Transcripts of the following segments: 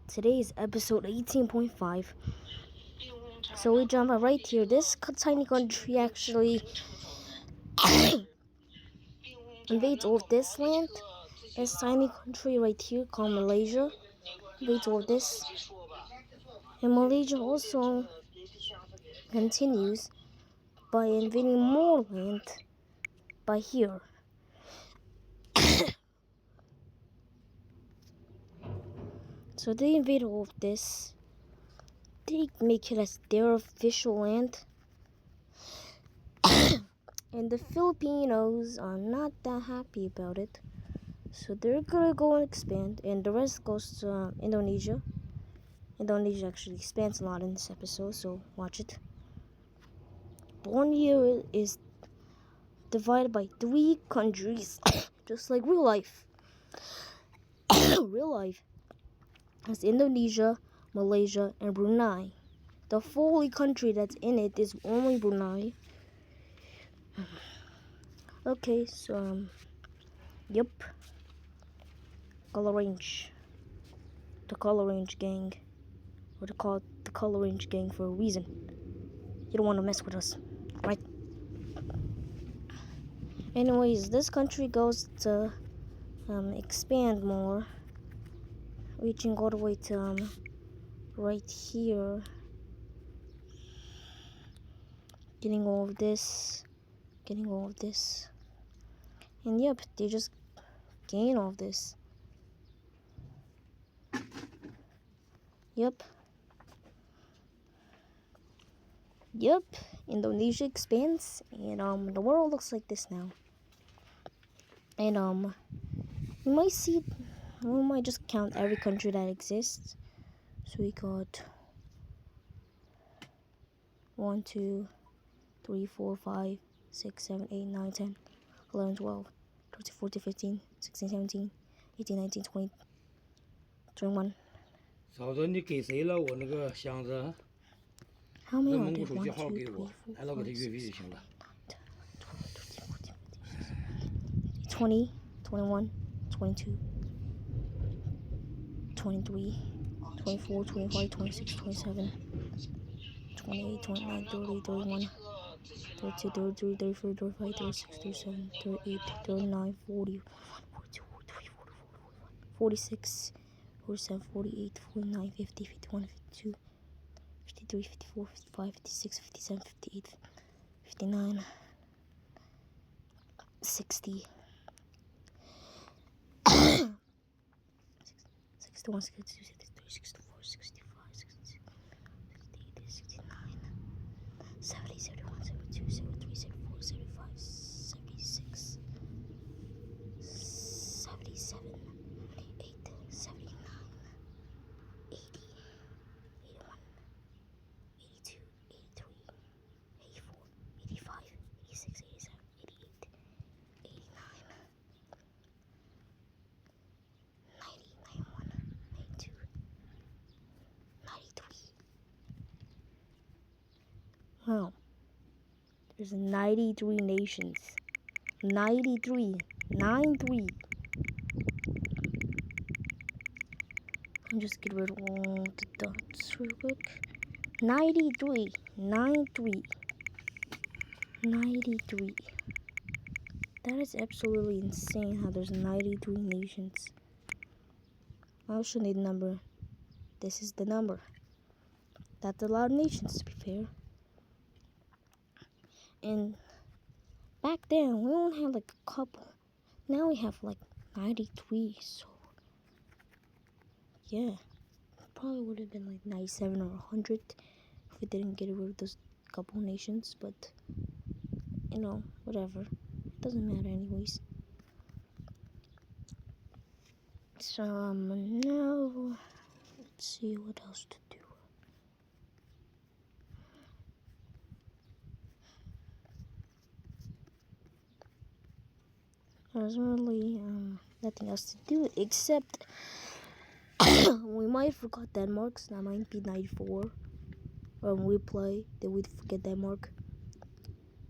Today is episode 18.5. So we jump right here. This tiny country actually invades all of this land. This tiny country right here called Malaysia invades all of this. And Malaysia also continues by invading more land by here. So they invade all of this. They make it as their official land. And the Filipinos are not that happy about it. So they're gonna go and expand, and the rest goes to Indonesia. Indonesia actually expands a lot in this episode, so watch it. Borneo is divided by 3 countries, just like real life. Real life has Indonesia, Malaysia, and Brunei. The only country that's in it is only Brunei. Okay, so yep. Color Range. The Color Range gang. Or they call it the Color Range gang for a reason. You don't want to mess with us, right? Anyways, this country goes to expand more, reaching all the way to right here, getting all of this, and yep, they just gain all of this. Yep, Indonesia expands, and the world looks like this now. And we might just count every country that exists. So we got 1, 2, 3, 4, 5, 6, 7, 8, 9, 10, 11, 12, 13, 14, 15, 16, 17, 18, 19, 20, 21. 嫂子，你给谁了？我那个箱子。 How many 那 are 蒙 there? 古手 1, 机 2, 号 3, 给我， 4, 按照给他 5, 月费 6, 就行了。 20, 21, 22, 23, 24, 25, 26, 27, 28, 29, 30, 31, 32, 33, 34, 35, 36, 37, 38, 39, 40, 42, 43, 44, 46, 47, 48, 49, 50, 51, 52, 53, 54, 55, 56, 57, 58, 59, 60, 61, 62, 63, 64, 65, 66, 68, 69, 70, 71, 72, 73, 74, 75, 76, 77, 78, 79, 80, 81, 82, 83, 84, 85, 86, 87, 88, 89, 90, 91, 92, 93. Wow. There's 93 nations. 93. 9-3. I'll just get rid of all the dots real quick. 93. 9-3. 93. That is absolutely insane how there's 93 nations. I also need a number. This is the number. That's a lot of nations, to be fair. And back then, we only had like a couple. Now we have like 93, so yeah. Probably would have been like 97 or 100 if we didn't get rid of those couple nations, but you know, whatever. It doesn't matter anyways. So now let's see what else to do. There's really nothing else to do except we might forgot Denmark, so that might be 94. Or when we play, then we'd forget Denmark.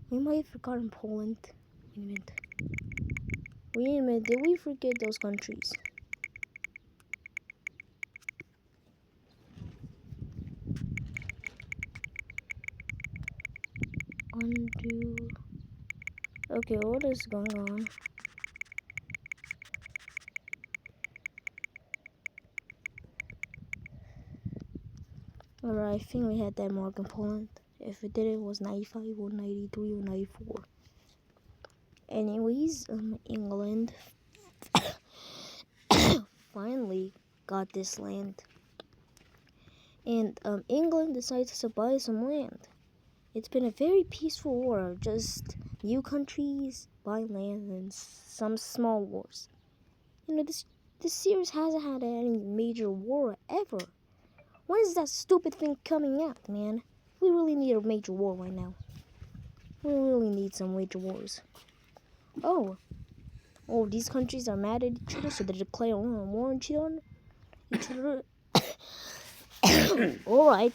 We might have forgotten Poland. Wait a minute, did we forget those countries? Undo. Okay, what is going on? Alright, I think we had that mark in Poland. If we did, it was 95 or 93 or 94. Anyways, England finally got this land. And England decided to buy some land. It's been a very peaceful war, just new countries buying land and some small wars. You know, this series hasn't had any major war ever. When is that stupid thing coming out, man? We really need a major war right now. We really need some major wars. Oh, these countries are mad at each other, so they declare war on each other. Alright,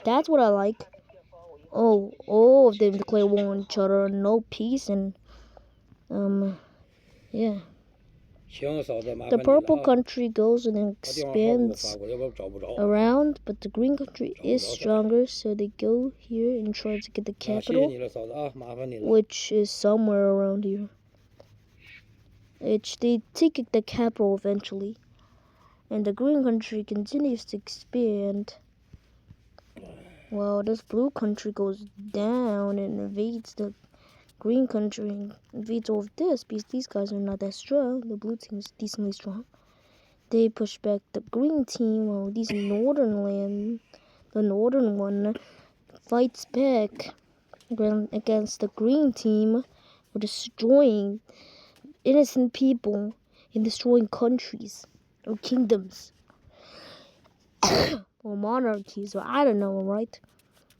that's what I like. Oh, all of them declare war on each other, no peace, and yeah. The purple country goes and expands around, but the green country is stronger, so they go here and try to get the capital, which is somewhere around here. They take the capital eventually, and the green country continues to expand. Well, this blue country goes down and invades the green country and invades all of this because these guys are not that strong. The blue team is decently strong. They push back the green team while the northern one fights back against the green team for destroying innocent people and destroying countries or kingdoms or monarchies, or I don't know, right?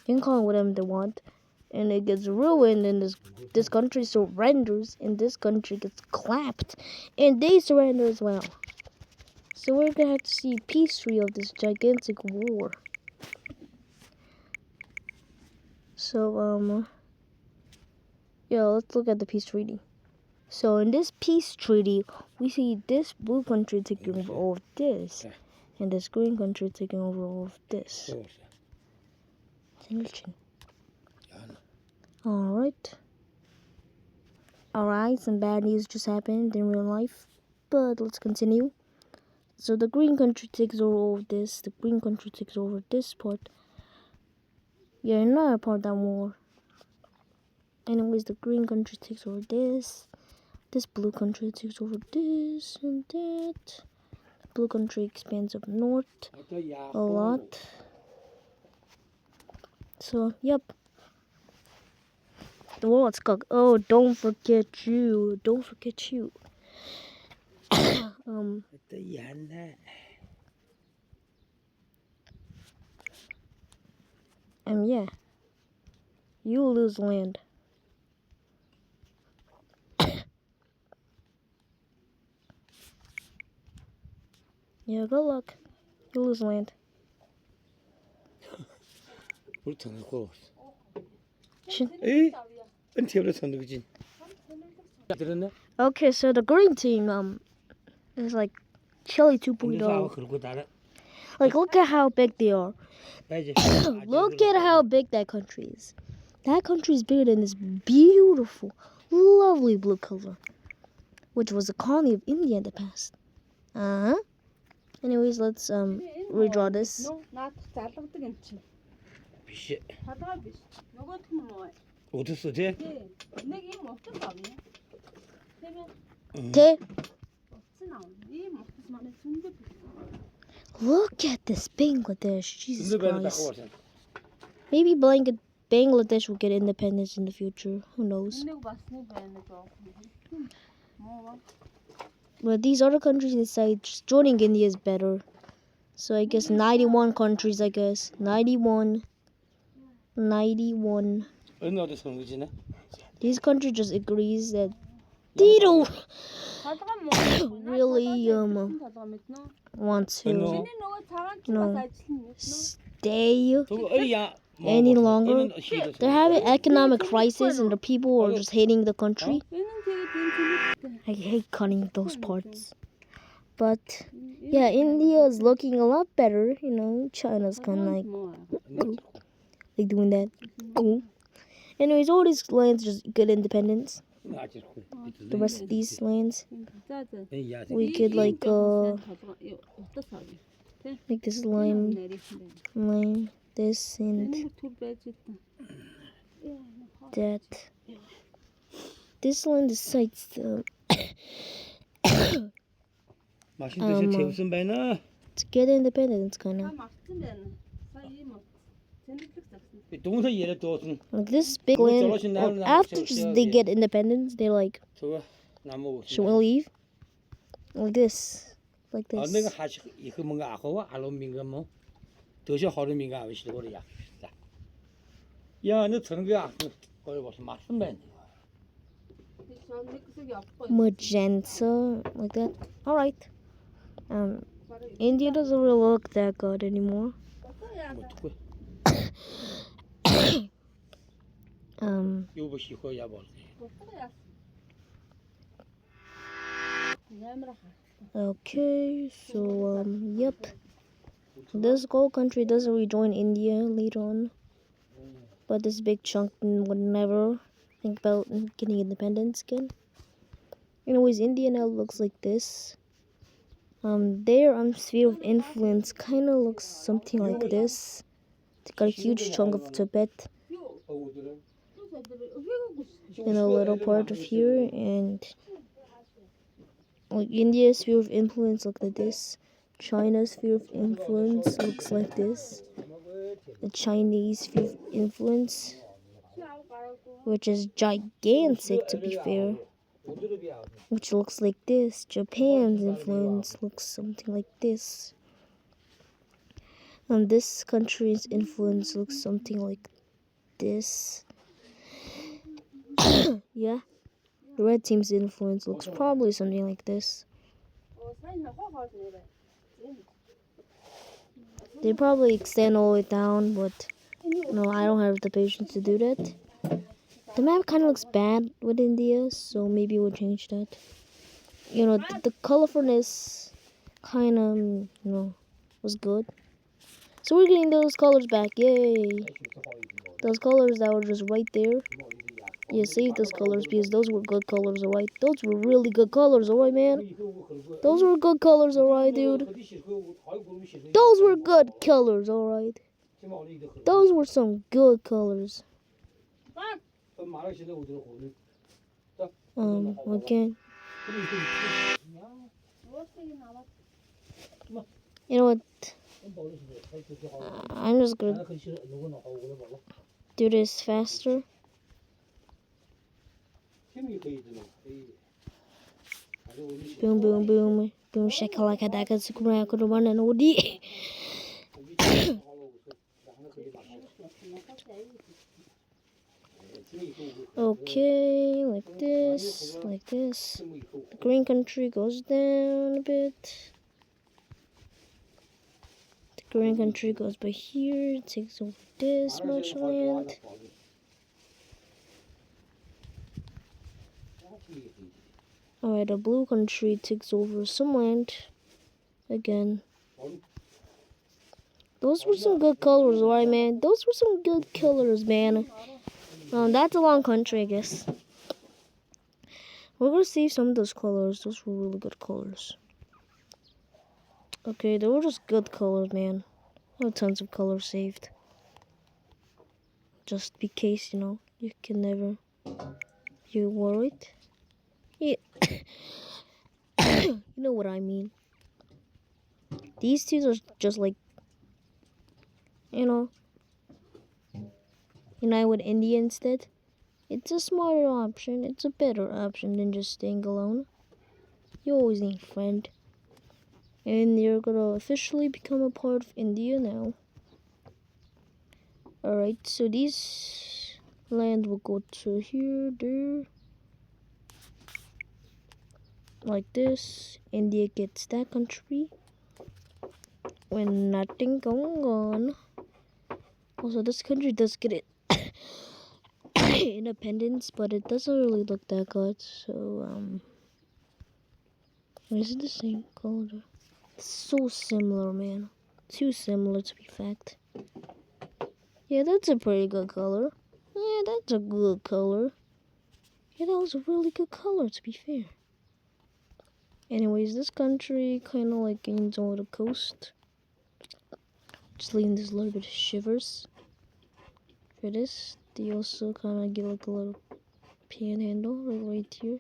You can call it whatever they want. And it gets ruined, and this country surrenders, and this country gets clapped, and they surrender as well. So we're gonna have to see peace treaty of this gigantic war. So yeah, let's look at the peace treaty. So in this peace treaty, we see this blue country taking over all of this, and this green country taking over all of this. Alright, some bad news just happened in real life, but let's continue. So the green country takes over all of this, the green country takes over this part. Yeah, another part of that war. Anyways, the green country takes over this blue country takes over this and that. The blue country expands up north a lot. So, yep. The world's cooked. Oh, don't forget you. Yeah. You lose land. Yeah, good luck. You lose land. Okay, so the green team is like Chile 2.0. Like, look at how big they are. Look at how big that country is. That country is bigger than this beautiful, lovely blue color, which was a colony of India in the past. Anyways, let's redraw this. Okay. Look at this Bangladesh. Jesus Christ. Maybe Bangladesh will get independence in the future. Who knows? But these other countries decide just joining India is better. So I guess 91 countries, 91. These countries just agrees that they don't really want to stay any longer. They're having economic crisis and the people are just hating the country. I hate cutting those parts. But yeah, India is looking a lot better. China's kind of like doing that. Anyways, all these lands just get independence. 아직 The rest of these lands, 짜증. we could like this lime, this and that. This land decides 맛있는 대신 제우슨 배나 to get independence, kind of. 동서 얘를 또 Like this big land, after they get independence, they're like, 저거 나무 should we leave? Like this. Like 내가 this. 하시 이거 뭔가 아고와 알로민가 뭐 더셔 허르민가 아시도 그래야 야, 너 저런 거 거기 무슨 맛은 배 Magenta, like that. Alright. India doesn't really look that good anymore. 요것이 봐. Okay, so yep. This whole country doesn't rejoin India later on. But this big chunk would never think about getting independence again. Anyways, India now looks like this. Their sphere of influence kind of looks something like this. It's got a huge chunk of Tibet and a little part of here, and like India's sphere of influence looks like this. China's sphere of influence looks like this. The Chinese sphere of influence, which is gigantic to be fair, which looks like this. Japan's influence looks something like this. And this country's influence looks something like this. Yeah. The red team's influence looks probably something like this. They probably extend all the way down, but no, I don't have the patience to do that. The map kind of looks bad with India, so maybe we'll change that. You know, the colorfulness kind of, was good. So we're getting those colors back, yay! Those colors that were just right there. Yeah, save those colors because those were good colors, alright? Those were really good colors, alright, man? Those were good colors, alright, dude? Those were good colors, alright? Those were some good colors. Okay. You know what? I'm just gonna do this faster. Boom, boom, boom. Boom, shakalaka, daka, sukuma, kurumana, nodi. Okay, like this, like this. The green country goes down a bit. The green country goes by here, takes over this much land. Alright, the blue country takes over some land again. Those were some good colors, alright, man. Those were some good colors, man. That's a long country, I guess. We're gonna save some of those colors. Those were really good colors. Okay, they were just good colors, man. I have tons of colors saved. Just in case, you can never be worried. Yeah. You know what I mean. These two are just like, unite with India instead. It's a smarter option. It's a better option than just staying alone. You always need a friend. And you're gonna officially become a part of India now. Alright, so these land will go to here, there. Like this. India gets that country. When nothing going on. Also, this country does get it independence, but it doesn't really look that good. So, is it the same color? It's so similar, man. Too similar to be fact. Yeah, that's a pretty good color. Yeah, that's a good color. Yeah, that was a really good color, to be fair. Anyways, this country kind of like ends on the coast. Just leaving this little bit of shivers for this. They also kind of get like a little panhandle right here,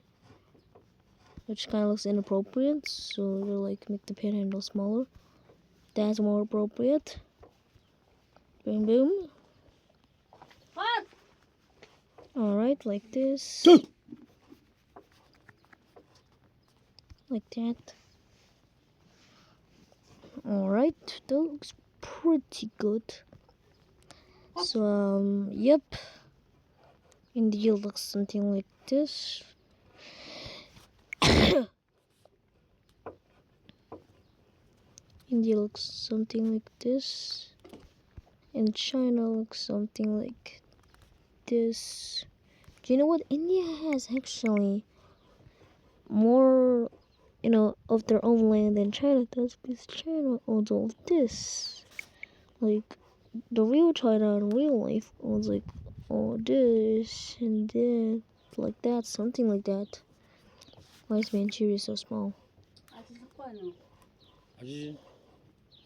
which kind of looks inappropriate. So they're like make the panhandle smaller. That's more appropriate. Boom, boom. What? Alright, like this. Like that. Alright, that looks pretty good. So, yep. India looks something like this. India looks something like this. And China looks something like this. Do you know what? India has actually more, of their own land than China does, because China owns all of this. Like, the real China in real life owns like all this and that, like that, something like that. Why is Manchuria so small? 아저씨,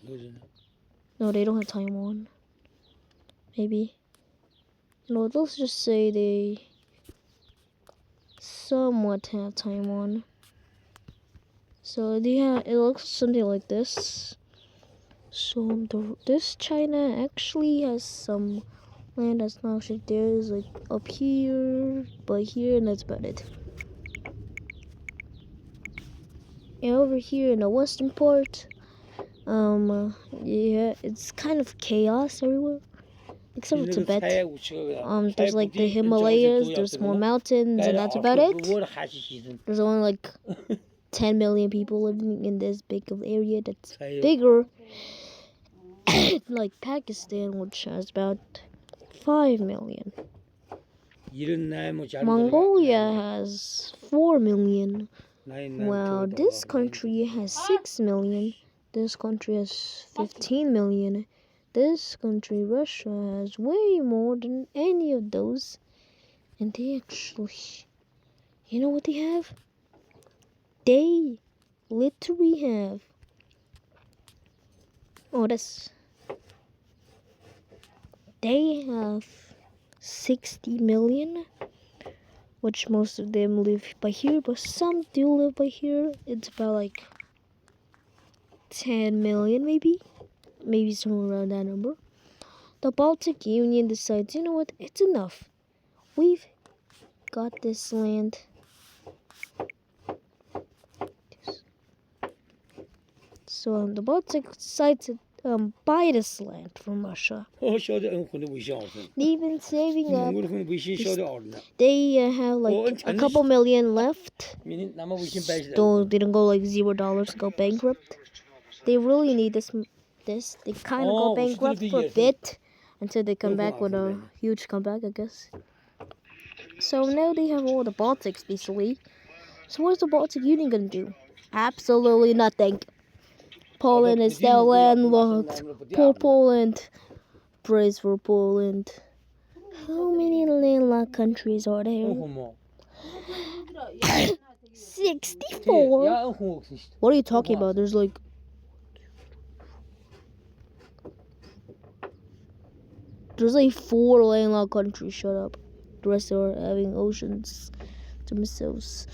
이거잖아. No, they don't have Taiwan. Maybe. No, let's just say they somewhat have Taiwan. So it looks something like this. So this China actually has some land that's not actually theirs, like up here, but here, and that's about it. And over here in the western part, yeah, it's kind of chaos everywhere, except for Tibet. There's like the Himalayas, there's more mountains, and that's about it. There's only like 10 million people living in this big of area that's bigger, like Pakistan, which has about 5 million. Mongolia has 4 million. Well, this country has 6 million. This country has 15 million. This country, Russia, has way more than any of those. And they actually, you know what they have? They literally have, they have 60 million, which most of them live by here, but some do live by here. It's about like 10 million, maybe somewhere around that number. The Baltic Union decides, you know what, it's enough. We've got this land. So the Baltic decides to buy this land from Russia. They've been saving up. They have like a couple million left. So they don't go like $0 and go bankrupt. They really need this. They kind of go bankrupt for a bit until they come back with a huge comeback, I guess. So now they have all the Baltics basically. So what's the Baltic Union gonna do? Absolutely nothing. Poland is still landlocked. Poor Poland. Praise for Poland. How many landlocked countries are there? 64? What are you talking about? There's like... There's like 4 landlocked countries. Shut up. The rest are having oceans to themselves.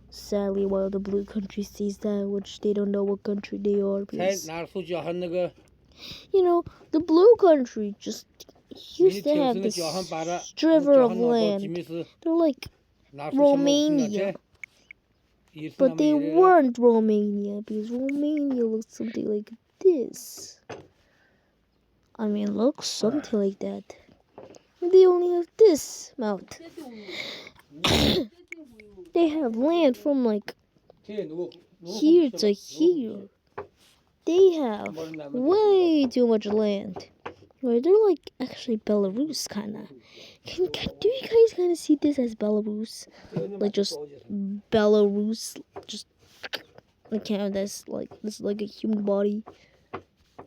Sadly, while the blue country sees that, which they don't know what country they are, because, you know, the blue country just used to have this striver of land. They're like Romania, but they weren't Romania, because Romania looks something like this. I mean, looks something like that. They only have this amount. They have land from like here to here. They have way too much land. They're like actually Belarus kinda. Do you guys kinda see this as Belarus? Like just Belarus, just like kind of this is like a human body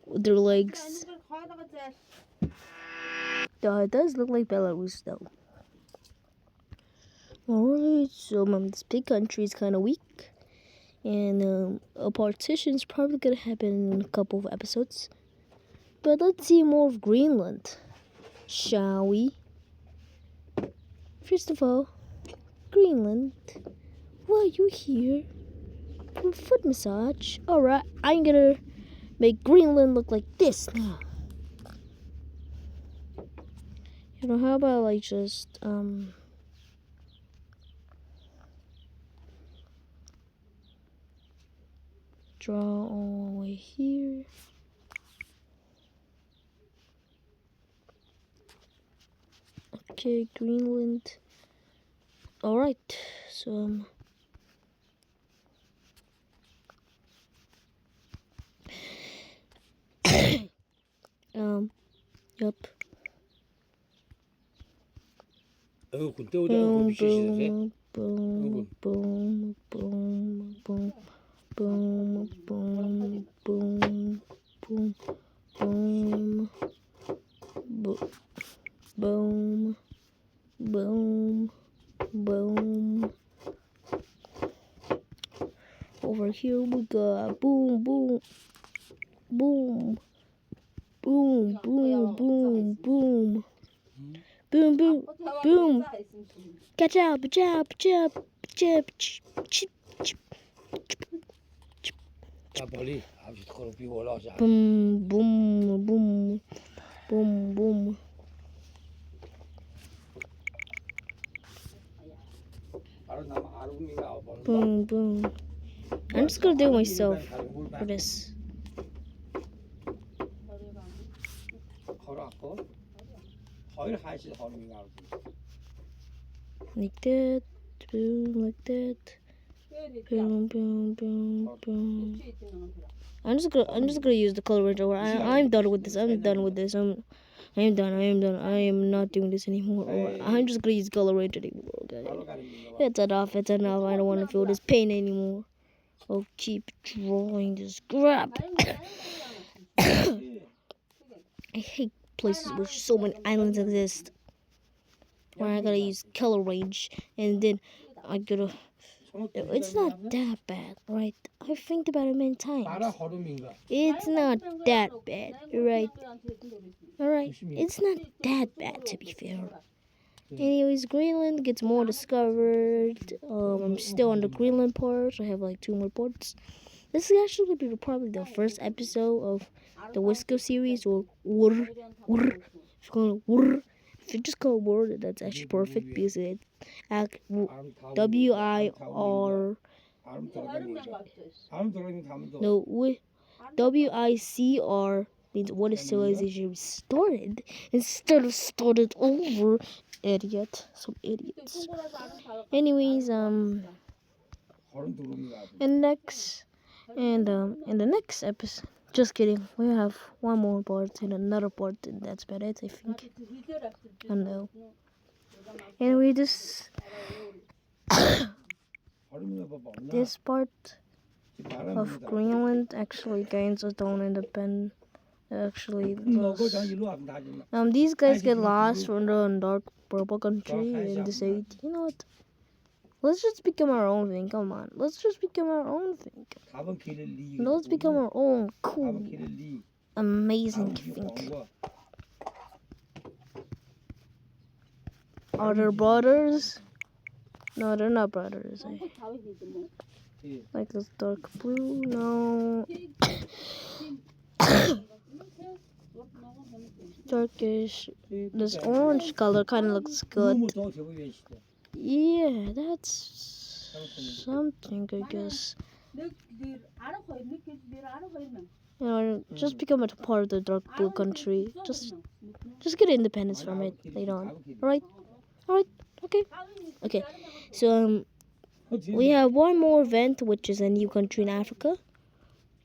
with their legs. It does look like Belarus though. Alright, so this big country is kind of weak, and a partition's probably gonna happen in a couple of episodes. But let's see more of Greenland, shall we? First of all, Greenland, why are you here? For foot massage. Alright, I'm gonna make Greenland look like this now. You know, how about like just draw all the way here. Okay, Greenland. Alright, so yup. Ögun, det var det ögun bir şey işte. Boom, boom, boom, boom, boom, boom, boom, boom, boom, boom, boom, boom. Over here we got boom, boom, boom, boom, boom, boom, boom. Boom, boom, boom. Ka-chow, pa-chow, pa-chow, pa-chow, chip, chip. Ya Bali, abi korkup bir ola olacak. Boom, boom, boom, boom, boom. Boom, boom. I'm just gonna do myself for this. Like that, boom, like that. Boom, boom, boom, boom. I'm just gonna use the color range over. I'm done with this. I'm done with this. I am done. I am not doing this anymore. I'm just gonna use color range anymore. Okay? It's enough. It's enough. I don't want to feel this pain anymore. I'll keep drawing this crap. I hate places where so many islands exist. Where I gotta use color range, and then I gotta. It's not that bad, right? I've think about it many times. It's not that bad, right? Alright, it's not that bad to be fair. Anyways, Greenland gets more discovered. I'm still on the Greenland part. I have like 2 more parts. This is actually be probably the first episode of the Wisco series, or Wur. If you call it Wur, if you just call it Wur, that's actually perfect because it's W-I-R. No, W-I-C-R means what is civilization started instead of started over. Idiot, some idiots. Anyways, in the next episode, just kidding, we have 1 more part and another part, and that's about it, I think. I don't know. Anyway, this part of Greenland actually gains its own independence. Actually, these guys get lost from the dark purple country and decide, you know what? Let's just become our own thing. Come on, let's just become our own thing. Let's become our own cool, amazing thing. Are they brothers? No, they're not brothers. Like this dark blue? No. Turkish. This orange color kind of looks good. Yeah, that's something, I guess. You know, just become a part of the dark blue country. Just get independence from it later on. Alright? Okay. So, we have 1 more event, which is a new country in Africa,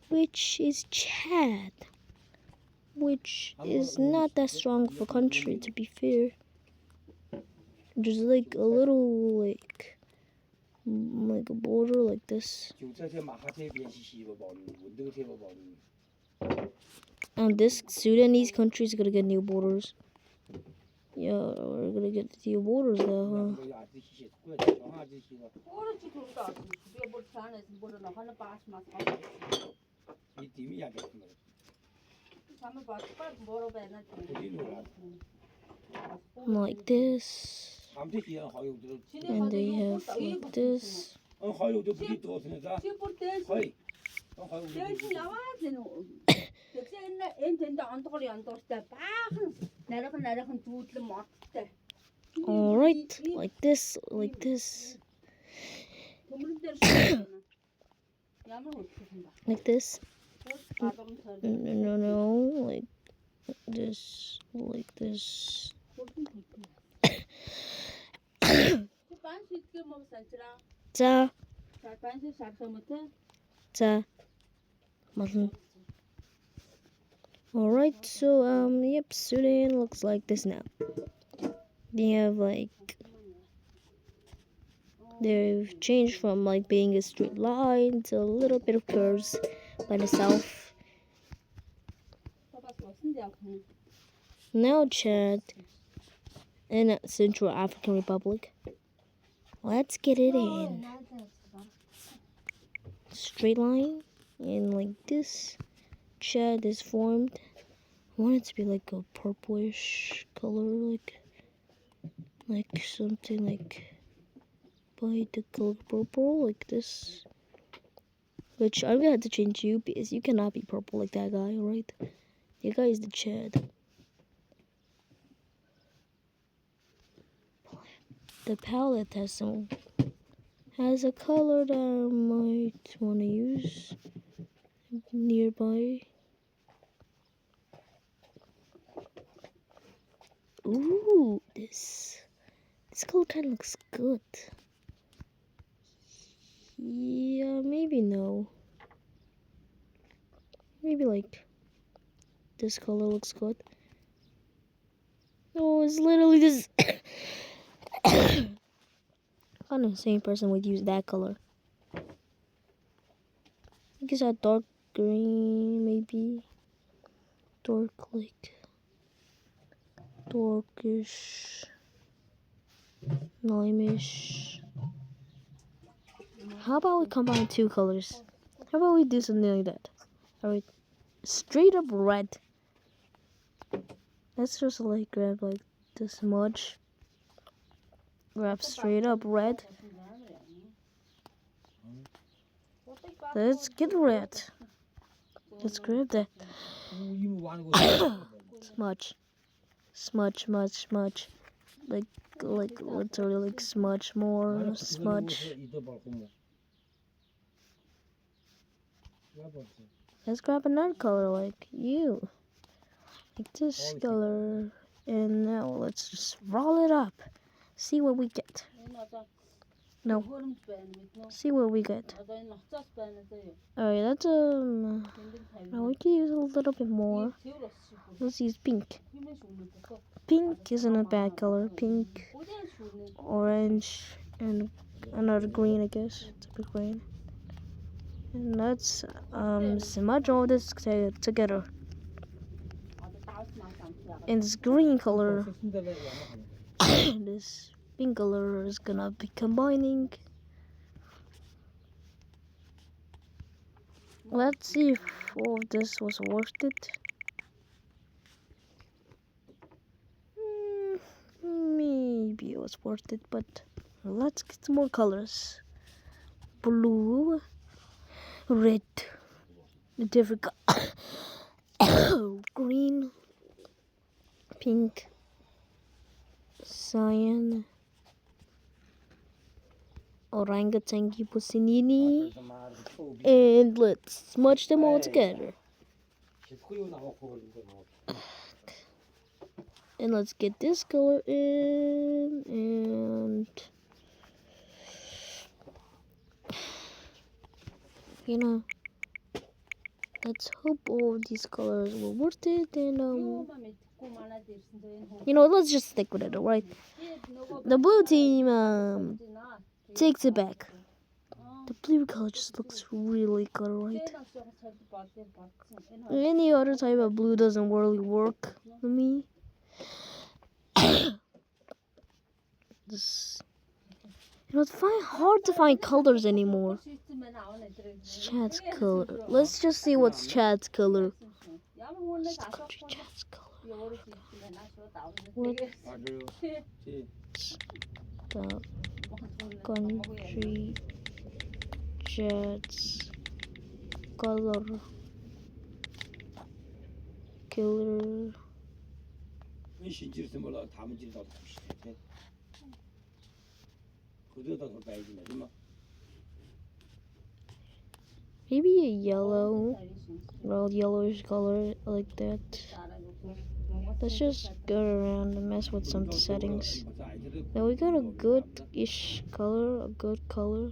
which is Chad, which is not that strong of a country, to be fair. There's like a little like a border like this. And this Sudanese country is gonna get new borders. Yeah, we're gonna get the few borders though, huh? 이거 아저씨, 그거 정 아저씨가 오르지 둘다 집에 뭘 잘해서 뭐를 하는 바스마 이 팀이 야겠던 거. 잠을 봐 빨리 뭐로 배나 Like this. 아무튼 이런 허용들 And they have like this. 허용도 그게 또 어떻게가? 집을 때 허이. 허용. 대신 나와지는 대신 옛날 엔텐다 안 돌이 안 돌때 빠한 나라한 두들 맞대 Alright, like this, like this, like this. No, like this, like this. 자, 자, 맞은. Alright, so yep, Sudan looks like this now. They have like they've changed from like being a straight line to a little bit of curves by the south. Now Chad and Central African Republic. Let's get it in. Straight line and like this. Chad is formed. I want it to be like a purplish color, like something like by the color purple, like this. Which I'm gonna have to change you because you cannot be purple like that guy, right? That guy is the Chad. The palette has a color that I might want to use nearby. Ooh, this color kind of looks good. Yeah, maybe no. Maybe like this color looks good. No, it's literally this. Kind of the same person would use that color. I guess that dark green, maybe dark like darkish, limeish. How about we combine two colors? How about we do something like that? Alright, straight up red. Let's just like grab like this much. Grab straight up red. Let's get red. Let's grab that. Smudge. Like literally like smudge more, smudge. Let's grab another color like you. Like this color. And now let's just roll it up. See what we get. No. See what we get. Alright, that's now we can use a little bit more. Let's use pink. Pink isn't a bad color. Pink, orange, and another green, I guess. It's a big green. And let's smudge all this together. And this green color, this pink color is gonna be combining. Let's see if all of this was worth it. Maybe it was worth it, but let's get some more colors. Blue, red, a different green, pink, cyan, orangutangi pusinini, and let's smudge them all together. And let's get this color in, and let's hope all of these colors were worth it. And let's just stick with it, alright? The blue team takes it back. The blue color just looks really good, right? Any other type of blue doesn't really work for me. This, it's hard to find colors anymore. Chad's color. Let's just see what's Chad's color. What's the country Chad's color? What's the country Chad's color? Killer. 왜 신지르지 몰라 다문지르다고 싶대. 그대다 더 봐야지 마. Maybe a yellow, well, yellowish color like that. Let's just go around and mess with some settings. Now we got a good-ish color, a good color.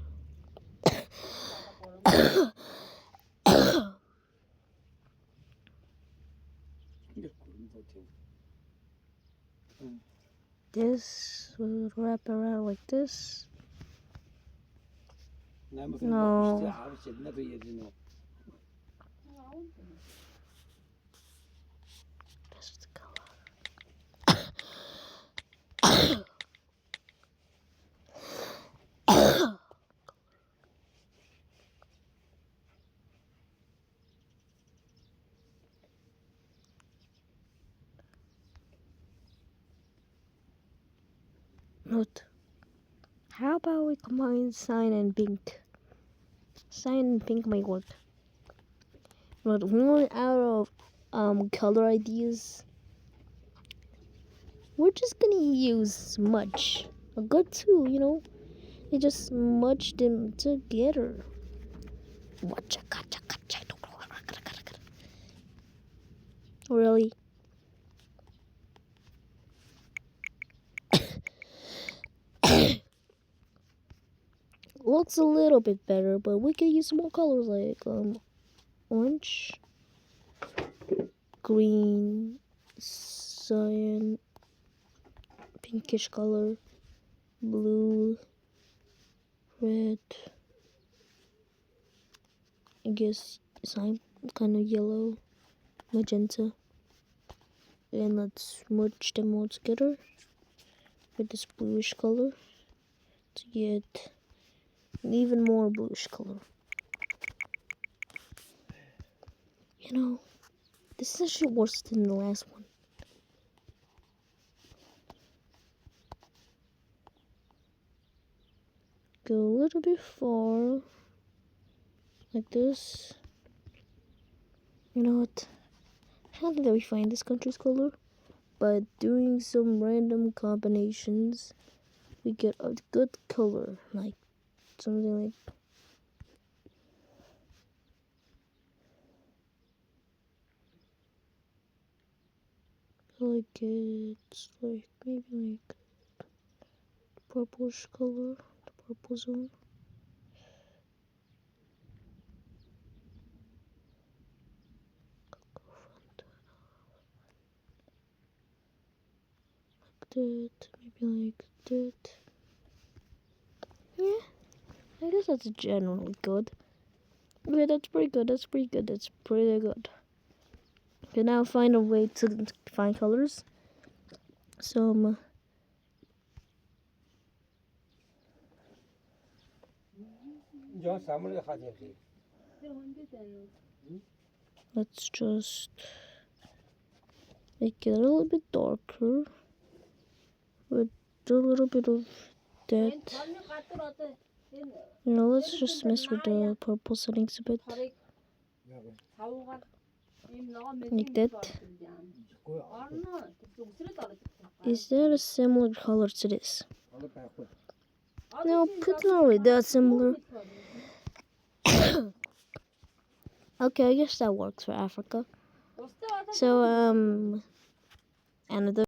This will wrap around like this. No. This is the color. Note. How about we combine cyan and pink? Cyan and pink might work. But we're out of color ideas. We're just gonna use smudge. A good tool, you know. You just smudge them together. Really? Looks a little bit better, but we could use more colors like orange, green, cyan, pinkish color, blue, red, I guess some kind of yellow, magenta. And let's merge them all together with this bluish color to get an even more bluish color. You know, this is actually worse than the last one. Go a little bit far, like this. You know what? How did we find this country's color? By doing some random combinations, we get a good color, like something like it's like maybe like purplish color, the purple zone. That, maybe like that. Yeah, I guess that's generally good. Okay, that's pretty good. That's pretty good. That's pretty good. Okay, now find a way to find colors. So let's just make it a little bit darker with a little bit of that. You know, let's just mess with the purple settings a bit. Like that. Is that a similar color to this? No, it's not really that similar. Okay, I guess that works for Africa. So, another